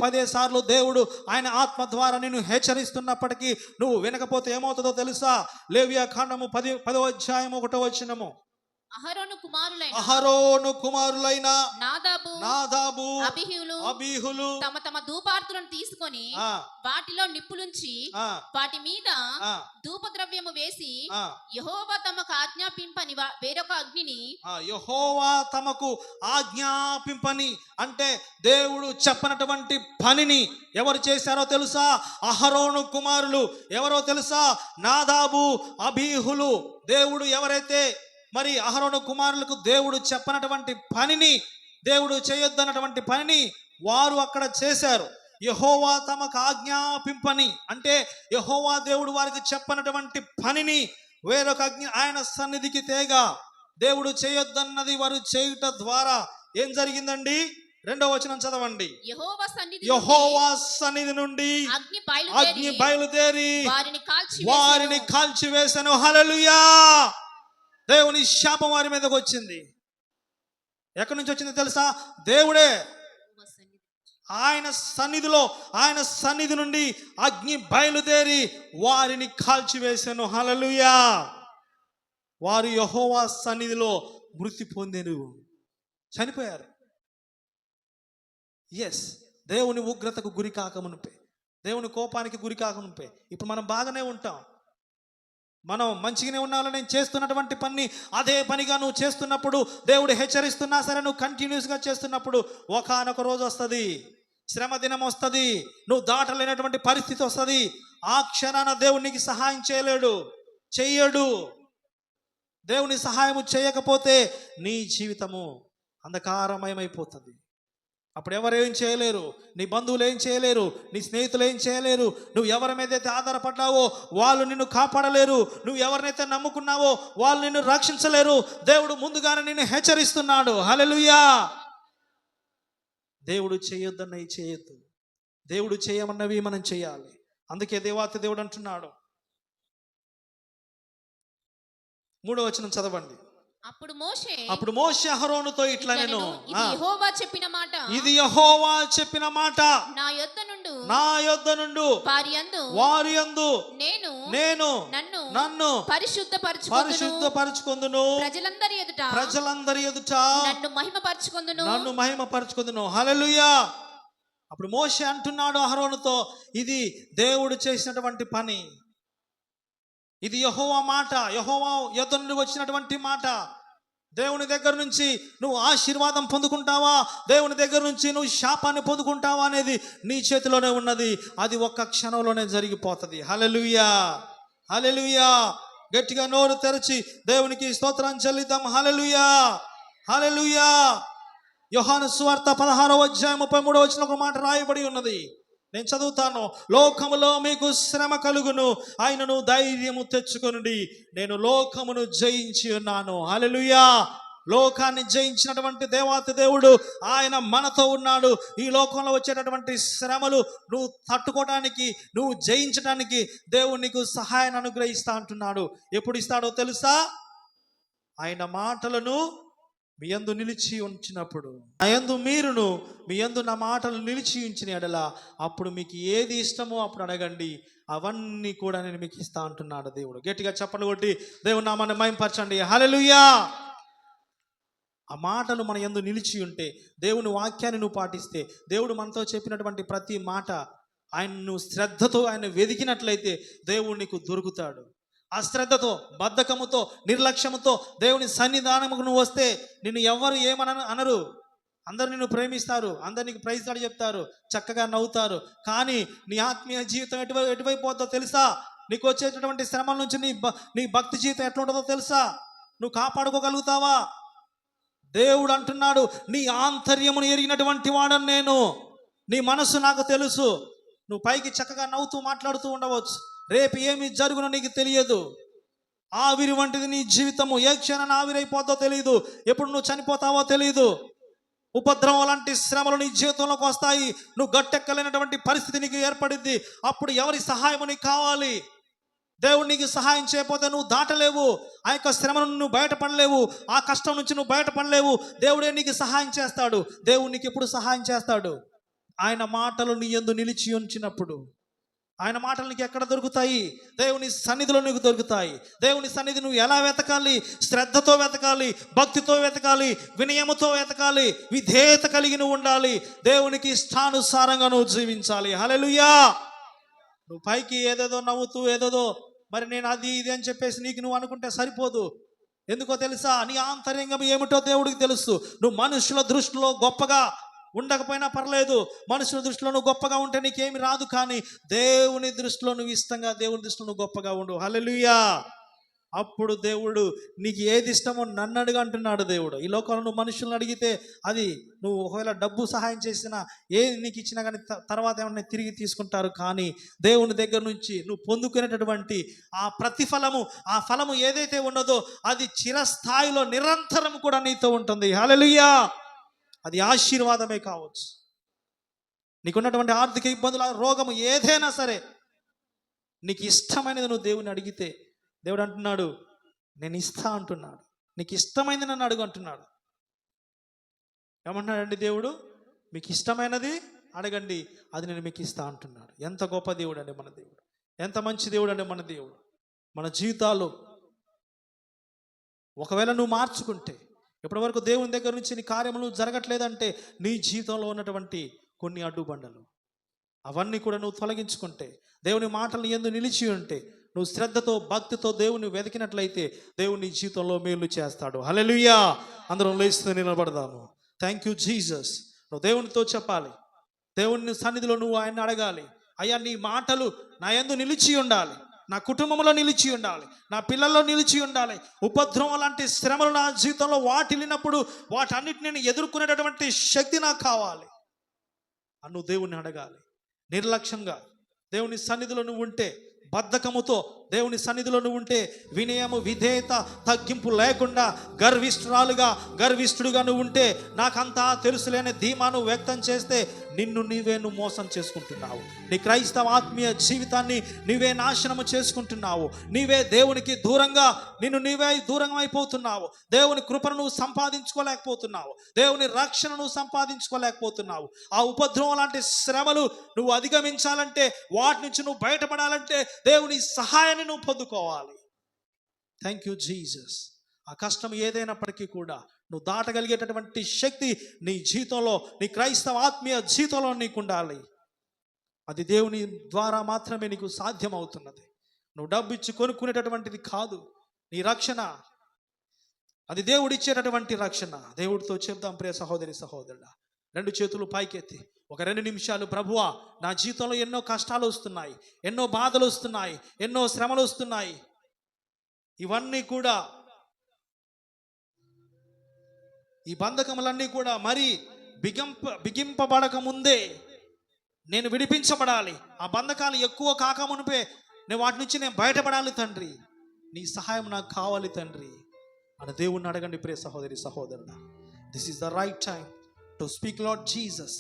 పదే సార్లు దేవుడు ఆయన ఆత్మ ద్వారా నిన్ను హెచ్చరిస్తున్నప్పటికీ నువ్వు వినకపోతే ఏమవుతుందో తెలుసా? లేవియా కాండము 10వ అధ్యాయం 1వ వచనము. అహరోను కుమారులైన నాదాబు అబీహులు తమ ధూపార్తులను తీసుకొని వాటిలో నిప్పులుంచి వాటి మీద ధూపద్రవ్యము వేసి యెహోవా తమకు ఆజ్ఞాపింపని వేరొక అగ్నిని, యెహోవా తమకు ఆజ్ఞాపింపని అంటే దేవుడు చెప్పనటువంటి పనిని ఎవరు చేశారో తెలుసా? అహరోను కుమారులు. ఎవరో తెలుసా? నాదాబు అబీహులు. దేవుడు ఎవరైతే మరి అహరోను కుమారులకు దేవుడు చెప్పనటువంటి పనిని, దేవుడు చేయొద్దన్నటువంటి పనిని వారు అక్కడ చేశారు. యెహోవా తమకు ఆజ్ఞాపింపని అంటే యెహోవా దేవుడు వారికి చెప్పనటువంటి పనిని వేరొక ఆయన సన్నిధికి తేగా దేవుడు చేయొద్దన్నది వారు చేయుట ద్వారా ఏం జరిగిందండి? 2వ వచనం చదవండి. యెహోవా సన్నిధి నుండి అగ్ని బయలుదేరి వారిని కాల్చివేసెను. హల్లెలూయా. దేవుని శాపం వారి మీదకి వచ్చింది. ఎక్కడి నుంచి వచ్చింది తెలుసా? దేవుడే ఆయన సన్నిధి నుండి అగ్ని బయలుదేరి వారిని కాల్చివేసెను. హల్లెలూయా. వారు యెహోవా సన్నిధిలో మృతి పొందెను, చనిపోయారు. దేవుని ఉగ్రతకు గురి కాకమునుపే, దేవుని కోపానికి గురి కాకమునుపే. ఇప్పుడు మనం బాగానే ఉంటాం, మనం మంచిగానే ఉన్నాలో, నేను చేస్తున్నటువంటి పని అదే పనిగా నువ్వు చేస్తున్నప్పుడు, దేవుడు హెచ్చరిస్తున్నా సరే నువ్వు కంటిన్యూస్గా చేస్తున్నప్పుడు ఒకానొక రోజు వస్తుంది, శ్రమ దినం వస్తుంది, నువ్వు దాటలేనటువంటి పరిస్థితి వస్తుంది. ఆ క్షణాన దేవునికి సహాయం చెయ్యడు. దేవుని సహాయం చేయకపోతే నీ జీవితము అంధకారమయమైపోతుంది. అప్పుడు ఎవరు ఏం చేయలేరు, నీ బంధువులు ఏం చేయలేరు, నీ స్నేహితులు ఏం చేయలేరు. నువ్వు ఎవరి మీద అయితే ఆధారపడ్డావో వాళ్ళు నిన్ను కాపాడలేరు. నువ్వు ఎవరినైతే నమ్ముకున్నావో వాళ్ళు నిన్ను రక్షించలేరు. దేవుడు ముందుగానే నిన్ను హెచ్చరిస్తున్నాడు. హల్లెలూయా. దేవుడు చేయొద్దన్నవి చేయొద్దు, దేవుడు చేయమన్నవి మనం చేయాలి. అందుకే దేవాతి దేవుడు అంటున్నాడు. 3వ వచనం చదవండి. అప్పుడు మోషే అహరోనుతో ఇట్లా నేను, ఇది యెహోవా చెప్పిన మాట, ఇది యెహోవా చెప్పిన మాట, నా యొద్ద నుండు వారి యందు నేను నన్ను పరిశుద్ధపరచుకొందును, ప్రజలందరి ఎదుట నన్ను మహిమపరచుకొందును. హల్లెలూయా. అప్పుడు మోషే అంటున్నాడు అహరోనుతో, ఇది దేవుడు చేసినటువంటి పని, ఇది యెహోవా మాట, యెహోవా యొద్ద నుండి వచ్చినటువంటి మాట. దేవుని దగ్గర నుంచి నువ్వు ఆశీర్వాదం పొందుకుంటావా, దేవుని దగ్గర నుంచి నువ్వు శాపాన్ని పొందుకుంటావా అనేది నీ చేతిలోనే ఉన్నది. అది ఒక్క క్షణంలోనే జరిగిపోతుంది. హల్లెలూయా, హల్లెలూయా. గట్టిగా నోరు తెరచి దేవునికి స్తోత్రం చెల్లిద్దాం. హల్లెలూయా, హల్లెలూయా. యోహాను సువార్త 16వ అధ్యాయం 33వ వచనంలో ఒక మాట రాయబడి ఉన్నది. నేను చదువుతాను. లోకములో మీకు శ్రమ కలుగును, ఆయనను ధైర్యము తెచ్చుకొనుడి, నేను లోకమును జయించి ఉన్నాను. హల్లెలూయా. లోకాన్ని జయించినటువంటి దేవాతి దేవుడు ఆయన మనతో ఉన్నాడు. ఈ లోకంలో వచ్చేటటువంటి శ్రమలు నువ్వు తట్టుకోవడానికి, నువ్వు జయించడానికి దేవుడు నీకు సహాయాన్ని అనుగ్రహిస్తా అంటున్నాడు. ఎప్పుడు ఇస్తాడో తెలుసా? ఆయన మాటలను మీ యందు నిలిచి ఉంచినప్పుడు, నా యందు మీరును మీ యందు నా మాటలు నిలిచి ఉంచిన ఎడల అప్పుడు మీకు ఏది ఇష్టమో అప్పుడు అడగండి, అవన్నీ కూడా నేను మీకు ఇస్తా అంటున్నాడు దేవుడు. గట్టిగా చప్పట్లు కొట్టి దేవుని నామాన్ని మహిమపరచండి. హల్లెలూయా. ఆ మాటలు మన యందు నిలిచి ఉంటే, దేవుని వాక్యాన్ని నువ్వు పాటిస్తే, దేవుడు మనతో చెప్పినటువంటి ప్రతి మాట ఆయన నువ్వు శ్రద్ధతో ఆయన వెదికినట్లయితే దేవుడు నీకు దొరుకుతాడు. అశ్రద్ధతో, బద్ధకముతో, నిర్లక్ష్యముతో దేవుని సన్నిధానముకు నువ్వు వస్తే నిన్ను ఎవరు అనరు. అందరు నిన్ను ప్రేమిస్తారు, అందరు నీకు ప్రైజ్ కార్డు చెప్తారు, చక్కగా నవ్వుతారు. కానీ నీ ఆత్మీయ జీవితం ఎటువైపు పోతుందో తెలుసా? నీకు వచ్చేటటువంటి శ్రమల నుంచి నీ భక్తి జీవితం ఎట్లా ఉంటుందో తెలుసా? నువ్వు కాపాడుకోగలుగుతావా? దేవుడు అంటున్నాడు, నీ ఆంతర్యమును ఎరిగినటువంటి వాడను నేను, నీ మనసు నాకు తెలుసు. నువ్వు పైకి చక్కగా నవ్వుతూ మాట్లాడుతూ ఉండవచ్చు, రేపు ఏమి జరుగునో నీకు తెలియదు. ఆవిరి వంటిది నీ జీవితము, ఏ క్షణాన్ని ఆవిరైపోద్దో తెలియదు, ఎప్పుడు నువ్వు చనిపోతావో తెలియదు. ఉపద్రవం లాంటి శ్రమలు నీ జీవితంలోకి వస్తాయి. నువ్వు గట్టెక్కలేనటువంటి పరిస్థితి నీకు ఏర్పడింది. అప్పుడు ఎవరి సహాయం నీకు కావాలి? దేవుడు నీకు సహాయం చేయకపోతే నువ్వు దాటలేవు. ఆ యొక్క శ్రమ నుండి నువ్వు బయటపడలేవు, ఆ కష్టం నుంచి నువ్వు బయటపడలేవు. దేవుడే నీకు సహాయం చేస్తాడు. దేవుడు నీకు ఎప్పుడు సహాయం చేస్తాడు? ఆయన మాటలు నీ యందు నిలిచి ఉంచినప్పుడు. ఆయన మాటలు నీకు ఎక్కడ దొరుకుతాయి? దేవుని సన్నిధిలో నీకు దొరుకుతాయి. దేవుని సన్నిధి నువ్వు ఎలా వెతకాలి? శ్రద్ధతో వెతకాలి, భక్తితో వెతకాలి, వినయముతో వెతకాలి, విధేయత కలిగి నువ్వు ఉండాలి. దేవునికి ఇష్టానుసారంగా నువ్వు జీవించాలి. హల్లెలూయా. నువ్వు పైకి ఏదేదో నవ్వుతూ ఏదేదో మరి నేను అది ఇది అని చెప్పేసి నీకు నువ్వు అనుకుంటే సరిపోదు. ఎందుకో తెలుసా? నీ ఆంతర్యంగం ఏమిటో దేవుడికి తెలుసు. నువ్వు మనుషుల దృష్టిలో గొప్పగా ఉండకపోయినా పర్లేదు, మనుషుల దృష్టిలో నువ్వు గొప్పగా ఉంటే నీకేమి రాదు. కానీ దేవుని దృష్టిలో నువ్వు ఇష్టంగా, దేవుని దృష్టిలో నువ్వు గొప్పగా ఉండు. హల్లెలూయా. అప్పుడు దేవుడు నీకు ఏది ఇష్టమో నన్ను అడుగు అంటున్నాడు దేవుడు. ఈ లోకంలో నువ్వు మనుషులను అడిగితే అది నువ్వు ఒకవేళ డబ్బు సహాయం చేసినా, ఏది నీకు ఇచ్చినా కానీ తర్వాత ఏమన్నా తిరిగి తీసుకుంటారు. కానీ దేవుని దగ్గర నుంచి నువ్వు పొందుకునేటటువంటి ఆ ప్రతిఫలము, ఆ ఫలము ఏదైతే ఉన్నదో అది చిరస్థాయిలో నిరంతరం కూడా నీతో ఉంటుంది. హల్లెలూయా. అది ఆశీర్వాదమే కావచ్చు. నీకున్నటువంటి ఆర్థిక ఇబ్బందులు, రోగము ఏదైనా సరే నీకు ఇష్టమైనది నువ్వు దేవుని అడిగితే దేవుడు అంటున్నాడు నేను ఇస్తా అంటున్నాడు. నీకు ఇష్టమైనది నన్ను అడుగు అంటున్నాడు. ఏమంటున్నాడండి దేవుడు? మీకు ఇష్టమైనది అడగండి, అది నేను మీకు ఇస్తా అంటున్నాడు. ఎంత గొప్ప దేవుడు అండి మన దేవుడు, ఎంత మంచి దేవుడు అండి మన దేవుడు. మన జీవితాలు ఒకవేళ నువ్వు మార్చుకుంటే, ఇప్పటి వరకు దేవుని దగ్గర నుంచి నీ కార్యములు జరగట్లేదంటే నీ జీవితంలో ఉన్నటువంటి కొన్ని అడ్డుబండలు అవన్నీ కూడా నువ్వు తొలగించుకుంటే, దేవుని మాటలు యందు నిలిచి ఉంటే, నువ్వు శ్రద్ధతో భక్తితో దేవుని వెతికినట్లయితే దేవుని నీ జీవితంలో మేలు చేస్తాడు. హల్లెలూయా. అందరం లేస్తూ నిలబడదాము. Thank you Jesus. నువ్వు దేవునితో చెప్పాలి, దేవుని సన్నిధిలో నువ్వు ఆయన అడగాలి, అయ్యా నీ మాటలు నా యందు నిలిచి ఉండాలి, నా కుటుంబంలో నిలిచి ఉండాలి, నా పిల్లల్లో నిలిచి ఉండాలి. ఉపద్రవం లాంటి శ్రమలు నా జీవితంలో వాటిల్లినప్పుడు వాటన్నిటిని నేను ఎదుర్కొనేటటువంటి శక్తి నాకు కావాలి. నువ్వు దేవుణ్ణి అడగాలి. నిర్లక్ష్యంగా దేవుని సన్నిధిలో నువ్వు ఉంటే, బద్ధకముతో దేవుని సన్నిధిలో నువ్వు ఉంటే, వినయము విధేయత తగ్గింపు లేకుండా గర్విష్ఠుడుగా నువ్వు ఉంటే, నాకంతా తెలుసులేని ధీమాను వ్యక్తం చేస్తే నిన్ను నువ్వు మోసం చేసుకుంటున్నావు. నీ క్రైస్తవ ఆత్మీయ జీవితాన్ని నీవే నాశనము చేసుకుంటున్నావు. నీవే దేవునికి నీవే దూరం అయిపోతున్నావు. దేవుని కృపను నువ్వు సంపాదించుకోలేకపోతున్నావు. దేవుని రక్షణ నువ్వు సంపాదించుకోలేకపోతున్నావు. ఆ ఉపద్రవం లాంటి శ్రమలు నువ్వు అధిగమించాలంటే, వాటి నుంచి నువ్వు బయటపడాలంటే దేవుని సహాయాన్ని నువ్వు పొందుకోవాలి. Thank you Jesus. ఆ కష్టం ఏదైనప్పటికీ కూడా నువ్వు దాటగలిగేటటువంటి శక్తి నీ జీవితంలో, నీ క్రైస్తవ ఆత్మీయ జీవితంలో నీకు ఉండాలి. అది దేవుని ద్వారా మాత్రమే నీకు సాధ్యమవుతున్నది. నువ్వు డబ్బు ఇచ్చి కొనుక్కునేటటువంటిది కాదు నీ రక్షణ. అది దేవుడిచ్చేటటువంటి రక్షణ. దేవుడితో చెప్దాం ప్రియ సహోదరి సహోదరుడా, 2 చేతులు పైకెత్తి ఒక 2 నిమిషాలు, ప్రభువా నా జీవితంలో ఎన్నో కష్టాలు వస్తున్నాయి, ఎన్నో బాధలు వస్తున్నాయి, ఎన్నో శ్రమలు వస్తున్నాయి. ఇవన్నీ కూడా, ఈ బంధకములన్నీ కూడా మరి బిగింపబడక ముందే నేను విడిపించబడాలి. ఆ బంధకాలు ఎక్కువ కాకమునిపే వాటి నుంచి నేను బయటపడాలి తండ్రి. నీ సహాయం నాకు కావాలి తండ్రి అని దేవుణ్ణి అడగండి ప్రియ సహోదరి సహోదరుడా. This is the right time to speak lord Jesus.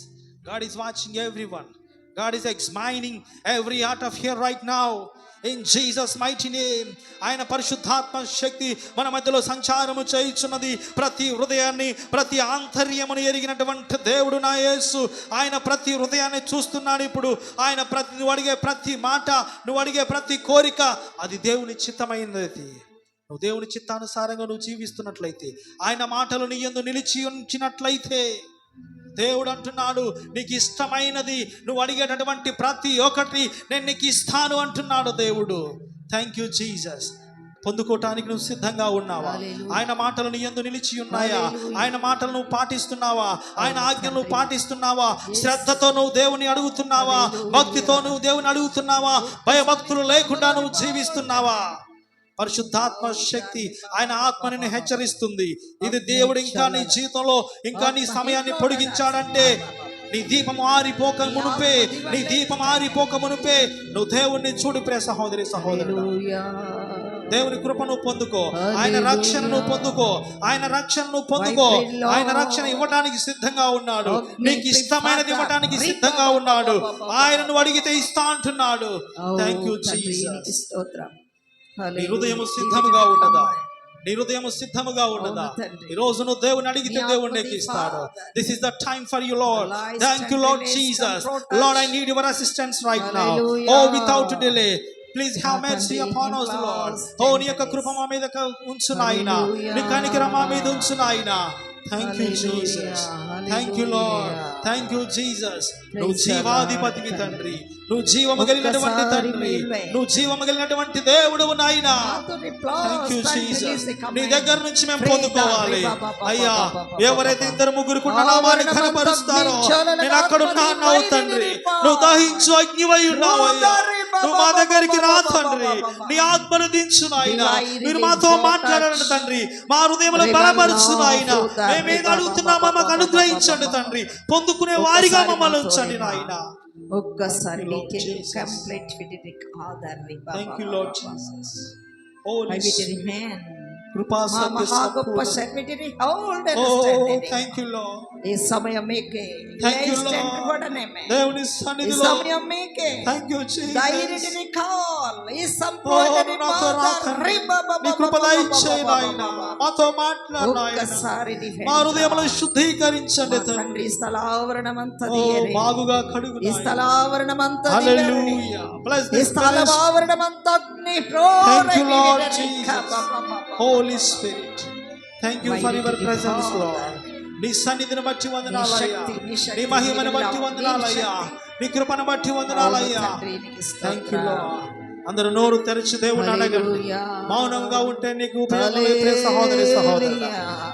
God is watching everyone. God is examining every heart of here right now. In Jesus mighty name. ఆయన పరిశుద్ధాత్మ శక్తి మన మధ్యలో సంచారము చేయుచున్నది. ప్రతి హృదయాన్ని, ప్రతి ఆంతర్యమును ఎరిగినటువంటి దేవుడు నా యేసు. ఆయన ప్రతి హృదయాన్ని చూస్తున్నాడు ఇప్పుడు. ఆయన నువ్వు అడిగే ప్రతి మాట, నువ్వు అడిగే ప్రతి కోరిక అది దేవుని చిత్తమైనది. నువ్వు దేవుని చిత్తానుసారంగా నువ్వు జీవిస్తున్నట్లయితే, ఆయన మాటలు నీ యందు నిలిచి ఉంచినట్లయితే, దేవుడు అంటున్నాడు నీకు ఇష్టమైనది నువ్వు అడిగేటటువంటి ప్రతి ఒక్కటి నేను నీకు ఇస్తాను అంటున్నాడు దేవుడు. Thank you Jesus. పొందుకోవటానికి నువ్వు సిద్ధంగా ఉన్నావా? ఆయన మాటలు నీ యందు నిలిచి ఉన్నాయా? ఆయన మాటలు నువ్వు పాటిస్తున్నావా? ఆయన ఆజ్ఞలు నువ్వు పాటిస్తున్నావా? శ్రద్ధతో నువ్వు దేవుని అడుగుతున్నావా? భక్తితో నువ్వు దేవుని అడుగుతున్నావా? భయభక్తులు లేకుండా నువ్వు జీవిస్తున్నావా? పరిశుద్ధాత్మ శక్తి ఆయన ఆత్మని హెచ్చరిస్తుంది. ఇది దేవుడు ఇంకా నీ జీవితంలో ఇంకా నీ సమయాన్ని పొడిగించాడంటే, నీ దీపం ఆరిపోక మునుపే నువ్వు దేవుణ్ణి చూడు ప్రియ సహోదరి సహోదరుడు. దేవుని కృపను పొందుకో, ఆయన రక్షణను పొందుకో, ఆయన రక్షణ ఇవ్వడానికి సిద్ధంగా ఉన్నాడు. నీకు ఇష్టమైనది ఇవ్వడానికి సిద్ధంగా ఉన్నాడు. ఆయనను అడిగితే ఇస్తా అంటున్నాడు. Thank you Jesus. నీ హృదయము సిద్ధముగా ఉన్నదా? నీ హృదయము సిద్ధముగా ఉన్నదా? ఈ రోజు నువ్వు దేవుని అడిగితే దేవుడు నీకు ఇస్తాడు. This is the time for you Lord. Thank you Lord Jesus. Lord, I need your assistance right now. Oh without delay please have mercy upon us Lord. ఓ నీ యొక్క కృప మా మీద ఉంచు నాయనా. నీ కనికరం మా మీద ఉంచు నాయనా. Thank you Jesus. Thank you Lord. Thank you Jesus. నువ్వు జీవాధిపతివి తండ్రి. నువ్వు జీవము కలిగినటువంటి తండ్రి. నువ్వు జీవము కలిగినటువంటి దేవుడు నాయనా. Thank you Jesus. నీ దగ్గర నుంచి మేము పొందుకోవాలి అయ్యా. ఎవరైతే 2-3 నా నామాన్ని ఘనపరుస్తారో నేను అక్కడ ఉన్నావు తండ్రి. నువ్వు దహించు అగ్నివై ఉన్నావు అయ్యా. నువ్వు మా దగ్గరికి రా తండ్రి. నీ ఆత్మను దించు నాయనా. మీరు మాతో మాట్లాడండి తండ్రి. మా హృదయంలో బలపరుచు నాయనా. మేమేది అడుగుతున్నామో మాకు అనుగ్రహించండి తండ్రి. పొందుకునే వారిగా మమ్మల్ని ఉంచండి నాయనా. ఒక్కసారి కంప్లీట్ ఫిడిక్ ఆధార్ రి బాబా. Thank you Lord Jesus. Holy spirit కృపా సత్య గొప్ప సర్విటరీ hold understanding. Thank you Lord. ఈ సమయం మీకే. Thank you Lord. దేవుని సన్నిధిలో ఈ సమయం మీకే. Thank you Jesus. Directly call ఈ సంపూర్ణ నీ కృప దయచేయి నాయనా. మాతో మాట్లాడు నాయనా. ఒక్కసారి మా హృదయమును శుద్ధీకరించండి తండ్రి. ఈ స్థలావరణమంతా తీయరే. బాగుగా కడుగు ఈ స్థలావరణమంతా హల్లెలూయా. బ్లెస్ ఈ దిస్ స్థలావరణమంతా నీ Thank you Lord Jesus. Holy Spirit, thank you for your presence Lord. నీ సన్నిధిని బట్టి వందనాలయ్యా. నీ మహిమను బట్టి వందనాలయ్యా. నీ కృపను బట్టి వందనాలయ్యా. Thank you lord. అందరూ నోరు తెరిచి దేవుని అడగండి. మౌనంగా ఉంటే నీకు ఉపయోగం సహోదరి సహోదరుడా.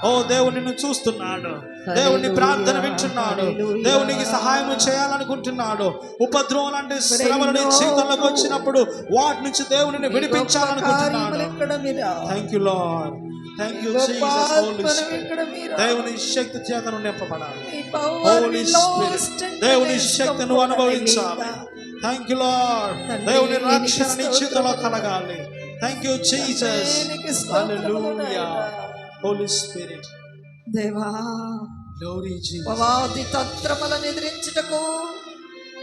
ఓ దేవుడు నిన్ను చూస్తున్నాడు. దేవుని ప్రార్థన వింటున్నాడు. దేవునికి సహాయం చేయాలనుకుంటున్నాడు. ఉపద్రవం లాంటి శ్రమలు నీ జీవితంలోకి వచ్చినప్పుడు వాటి నుంచి దేవుడిని విడిపించాలనుకుంటున్నాడు. Thank you Lord. Thank you గొప్ప జీసస్. హోలీ ఆత్మను స్పిరిట్ ఇక్కడ మీరు దేవుని శక్తి చేతను నింపబడాలి. ఈ power holy be spirit lost and దేవుని released శక్తిని upon అనుభవించాలి. Hallelujah. Thank you Lord. తండ్రి, దేవుని నీకు రక్షణ నీ స్తోత్రములు. జీవితంలో కలగాలి. Thank you Jesus. నీకు స్తోత్రములు హల్లెలూయా. నాయనా. హోలీ స్పిరిట్ దేవా గ్లోరీ జీసస్. పవాది తంత్రములను ఎదిరించుటకు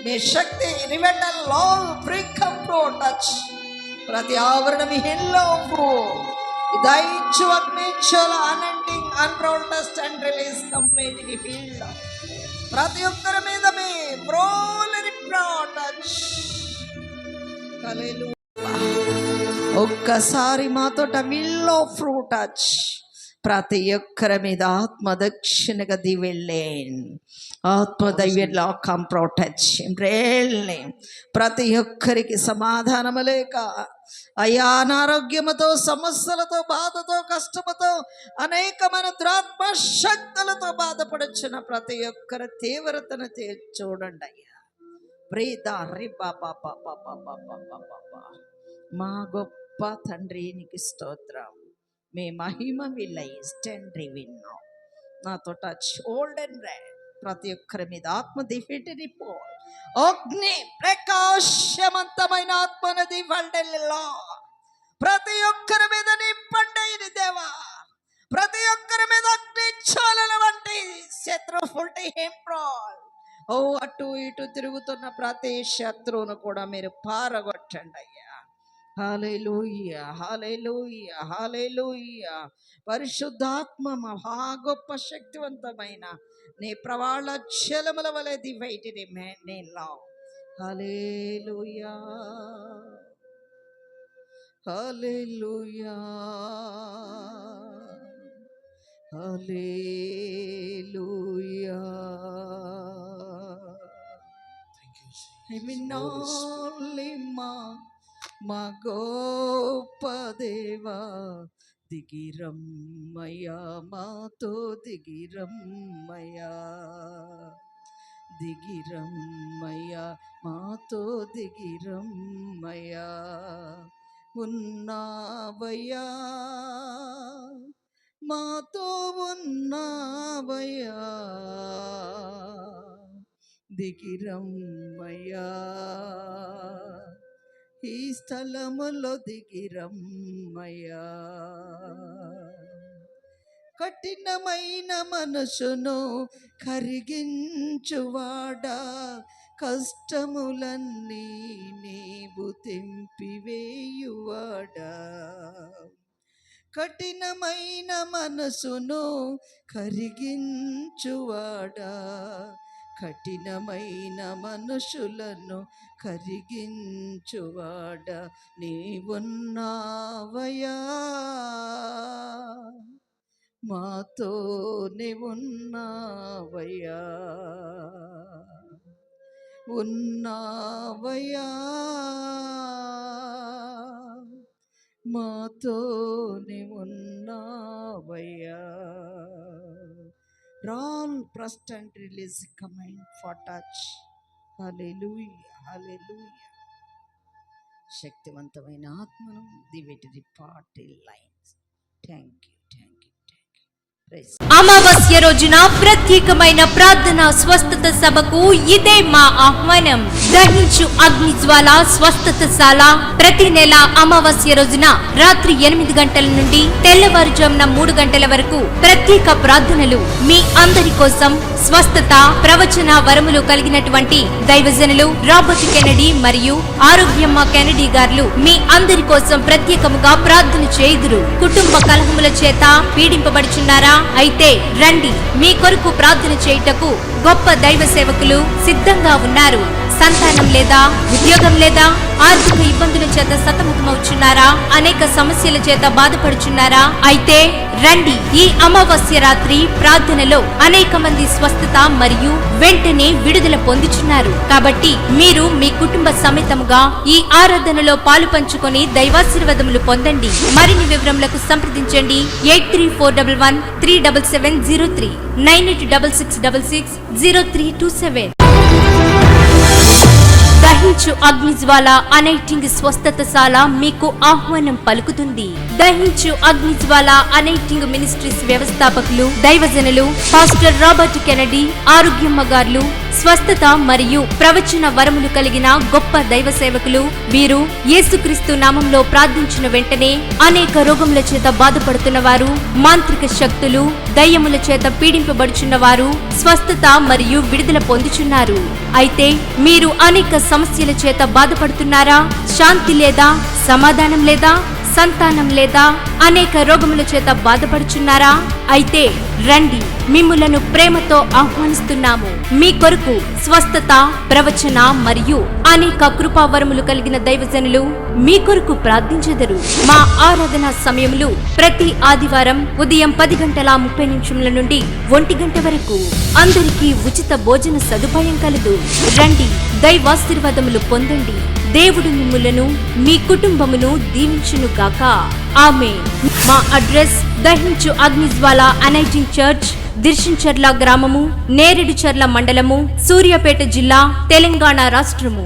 నీ శక్తి రివెండల్ లో బ్రింక్ కంట్రోల్ టచ్ ప్రతి ఆవరణ మీ హెల్లో దయించు అగ్నించుల అనంటింగ్ అన్రోల్ టెస్ట్ అండ్ రిలీజ్ కంప్లీట్ కి ఫీల్డ్ ప్రతి ఒక్కరి మీద మీ బ్రోలరి టచ్. హల్లెలూయా. ఒక్కసారి మాతోట విల్లో ఫ్రూట్ టచ్ ప్రతి ఒక్కరి మీద ఆత్మదక్షిణగా దివెళ్ళేన్ ఆత్మదైవ్యంలో కంప్రోటచ్ బ్రేల్ని ప్రతి ఒక్కరికి సమాధానము లేక అయా అనారోగ్యముతో సమస్యలతో బాధతో కష్టముతో అనేకమైన దురాత్మ శక్తులతో బాధపడుచున్న ప్రతి ఒక్కరి తీవ్రతను చూడండి అయ్యా. ప్రీత రిబ్బా మా గొప్ప తండ్రి నీకు స్తోత్రం. మీ మహిమ విలైజ్ తండ్రి విన్నాం నాతో టచ్ ఓల్డ్ అండ్ రెడ్ ప్రతి ఒక్కరి మీద ఆత్మ దిఫిటి అగ్ని ప్రకాశవంతమైన ఆత్మనది వల్డెల్లో ప్రతి ఒక్కరి మీద నింపండి ఇది దేవా. ప్రతి ఒక్కరి మీద అగ్ని జ్వాలల వంటి శత్రువుల్టి హెంప్రాల్ ఓ అటు ఇటు తిరుగుతున్న ప్రతి శత్రువును కూడా మీరు పారగొట్టండి అయ్యా. హల్లెలూయా, హల్లెలూయా, హల్లెలూయా. పరిశుద్ధాత్మ మహా గొప్ప శక్తివంతమైన నీ ప్రవాళ జలముల వలె దివైటిని నేలా. హల్లెలూయా, హల్లెలూయా, హల్లెలూయా. మా గొప్ప దేవా దిగిరమ్మయ్యా మాతో దిగిరమ్మయ్యా దిగిరమ్మయ్యా మాతో దిగిరమ్మయ్యా ఉన్నావయ్యా మాతో ఉన్నావయ్యా దిగిరమ్మయ్యా ఈ స్థలములో దిగిరమ్మయ్యా. కఠినమైన మనసును కరిగించువాడా కష్టములన్నీ నీవు తెంపివేయువాడా. కఠినమైన మనసును కరిగించువాడా కఠినమైన మనుషులను కరిగించువాడ నీవున్నావయ్యా మాతోనే ఉన్నావయ్యా ఉన్నావయ్యా మాతోనే ఉన్నావయ్యా. Roll, pressed and release, command for touch. Hallelujah, hallelujah. శక్తివంతమైన ఆత్మను దివిటి party lines. Thank you, thank you, thank you. అమావాస్య రోజున ప్రత్యేకమైన ప్రార్థన స్వస్థత సభకు ఇదే మా ఆహ్వానం. దహించు అగ్ని జ్వాల స్వస్థతశాల ప్రతి నెల అమావాస్య రోజున రాత్రి 8 గంటల నుండి తెల్లవారుజామున 3 గంటల వరకు ప్రత్యేక ప్రార్థనలు. మీ అందరి కోసం స్వస్థత ప్రవచన వరములు కలిగినటువంటి దైవజనులు రాబర్ట్ కెనడీ మరియు ఆరోగ్యమ్మ కెనడీ గారు మీ అందరి కోసం ప్రత్యేకముగా ప్రార్థన చేయుదురు. కుటుంబ కలహముల చేత పీడింపబడుచున్నారా? అయితే రండి, మీ కొరకు ప్రార్థన చేయుటకు గొప్ప దైవ సేవకులు సిద్ధంగా ఉన్నారు. సంతానం లేదా, ఉద్యోగం లేదా, ఆర్థిక ఇబ్బందుల చేత సతమతమవుచున్నారా? అనేక సమస్యల చేత బాధపడుచున్నారా? అయితే రండి, ఈ అమావాస్య రాత్రి ప్రార్థనలో అనేక మంది స్వస్థత మరియు వెంటనే విడుదల పొందుచున్నారు. కాబట్టి మీరు మీ కుటుంబ సమేతముగా ఈ ఆరాధనలో పాలు పంచుకొని దైవాశీర్వాదములు పొందండి. మరిన్ని వివరములకు సంప్రదించండి 8341137703 9866660327. దహించు అగ్నిజ్వాల అనైటింగ్ స్వస్థతశాల మీకు ఆహ్వానం పలుకుతుంది. దహించు అగ్నిజ్వాల అనైటింగ్ మినిస్ట్రీస్ వ్యవస్థాపకులు దైవజనులు పాస్టర్ రాబర్ట్ కెనడీ ఆరోగ్యమ్మ గారు స్వస్థత మరియు ప్రవచన వరములు కలిగిన గొప్ప దైవ సేవకులు. వీరు యేసుక్రీస్తు నామంలో ప్రార్థించిన వెంటనే అనేక రోగముల చేత బాధపడుతున్న వారు, మాంత్రిక శక్తులు, దయ్యముల చేత పీడింపబడుచున్న వారు స్వస్థత మరియు విడుదల పొందుచున్నారు. అయితే మీరు అనేక సమస్యల చేత బాధపడుతున్నారా? శాంతి లేదా? సమాధానం లేదా? సంతానం లేదా? అనేక రోగముల చేత బాధపడుచున్నారా? అయితే రండి, మిమ్ములను ప్రేమతో ఆహ్వానిస్తున్నాము. మీ కొరకు స్వస్థత, ప్రవచన మరియు అనేక కృపావరములు కలిగిన దైవజనులు మీ కొరకు ప్రార్థించెదరు. మా ఆరాధన సమయములు ప్రతి ఆదివారం ఉదయం 10:30 నుండి 1 గంట వరకు. అందరికీ ఉచిత భోజన సదుపాయం కలదు. రండి, దైవాశీర్వాదములు పొందండి. దేవుడు మిమ్ములను మీ కుటుంబమును దీవించును గాక. ఆమేన్. మా అడ్రస్ దహించు అగ్నిజ్వాల అనైటింగ్ చర్చ్, దిర్శించర్ల గ్రామము, నేరేడుచర్ల మండలము, సూర్యాపేట జిల్లా, తెలంగాణ రాష్ట్రము.